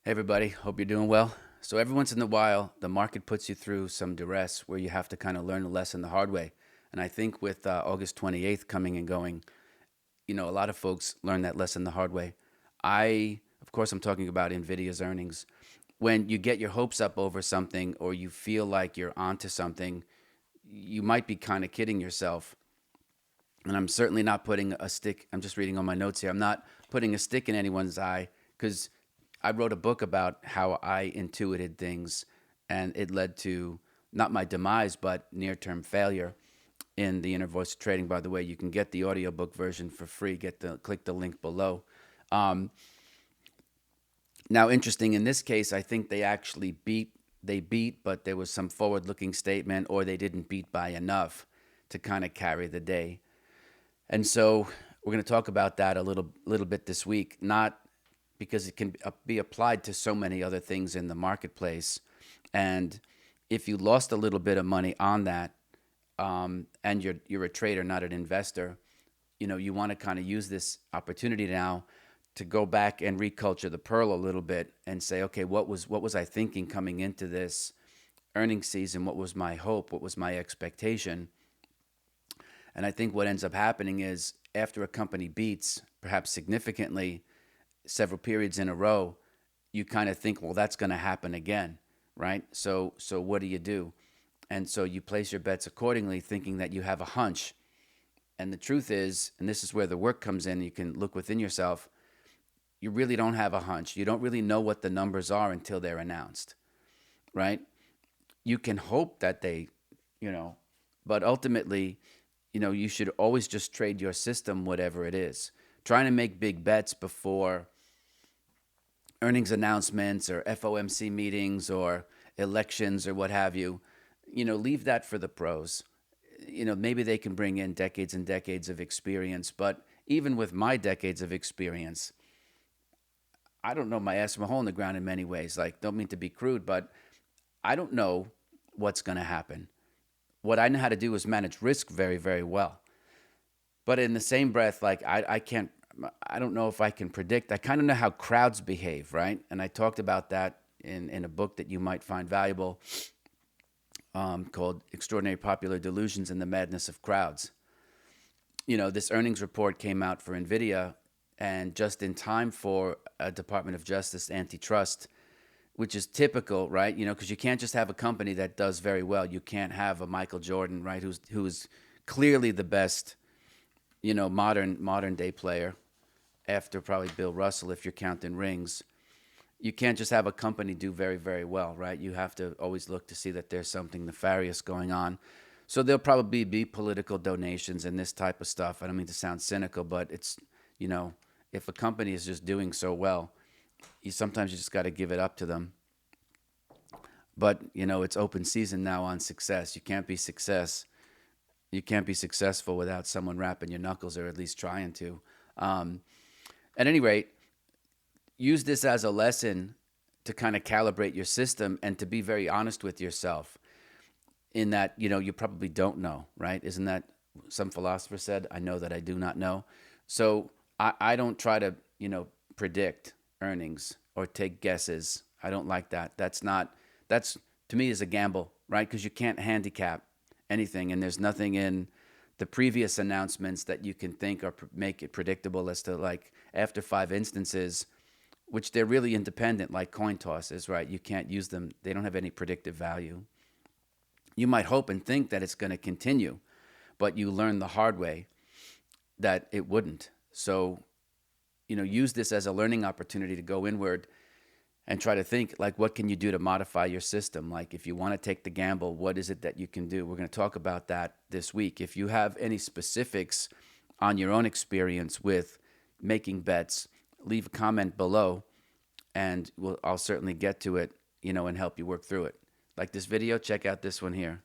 Hey everybody, hope you're doing well. So every once in a while, the market puts you through some duress where you have to kind of learn the lesson the hard way. And I think with August 28th coming and going, a lot of folks learn that lesson the hard way. Of course, I'm talking about Nvidia's earnings. When you get your hopes up over something or you feel like you're onto something, you might be kind of kidding yourself. And I'm certainly not putting a stick, I'm just reading on my notes here. I'm not putting a stick in anyone's eye because I wrote a book about how I intuited things and it led to not my demise, but near term failure in the inner voice of trading. By the way, you can get the audiobook version for free. Click the link below. Um, Now, interesting in this case, I think they beat, but there was some forward looking statement, or they didn't beat by enough to kind of carry the day. And so we're going to talk about that a little bit this week, not because it can be applied to so many other things in the marketplace. And if you lost a little bit of money on that, and you're a trader, not an investor, you want to kind of use this opportunity now to go back and reculture the pearl a little bit and say, okay, what was I thinking coming into this earnings season? What was my hope? What was my expectation? And I think what ends up happening is after a company beats, perhaps significantly, several periods in a row, you kind of think, well, that's going to happen again, right? So what do? And so you place your bets accordingly, thinking that you have a hunch. And the truth is, and this is where the work comes in, you can look within yourself, you really don't have a hunch. You don't really know what the numbers are until they're announced, right? You can hope that you know, but ultimately, you should always just trade your system, whatever it is. Trying to make big bets before earnings announcements or FOMC meetings or elections or what have you, leave that for the pros. Maybe they can bring in decades and decades of experience, but even with my decades of experience, I don't know my ass from a hole in the ground in many ways. Like, don't mean to be crude, but I don't know what's going to happen. What I know how to do is manage risk very, very well. But in the same breath, like I can't, I don't know if I can predict. I kind of know how crowds behave, right? And I talked about that in a book that you might find valuable, called Extraordinary Popular Delusions and the Madness of Crowds. This earnings report came out for NVIDIA and just in time for a Department of Justice antitrust, which is typical, right? Because you can't just have a company that does very well. You can't have a Michael Jordan, right, who's clearly the best, modern day player after probably Bill Russell, if you're counting rings. You can't just have a company do very, very well, right? You have to always look to see that there's something nefarious going on. So there'll probably be political donations and this type of stuff. I don't mean to sound cynical, but it's, you know, if a company is just doing so well, sometimes you just got to give it up to them. But it's open season now on success. You can't be successful without someone rapping your knuckles, or at least trying to. Um, at any rate, use this as a lesson to kind of calibrate your system and to be very honest with yourself in that, you probably don't know, right? Isn't that some philosopher said? I know that I do not know. So I don't try to, predict earnings or take guesses. I don't like that. That's to me is a gamble, right? Because you can't handicap anything, and there's nothing in the previous announcements that you can think or make it predictable as to, like, after five instances, which they're really independent, like coin tosses, right? You can't use them. They don't have any predictive value. You might hope and think that it's going to continue, but you learn the hard way that it wouldn't. So, use this as a learning opportunity to go inward and try to think, like, what can you do to modify your system? Like, if you want to take the gamble, what is it that you can do? We're going to talk about that this week. If you have any specifics on your own experience with making bets, leave a comment below, and I'll certainly get to it, and help you work through it. Like this video, check out this one here.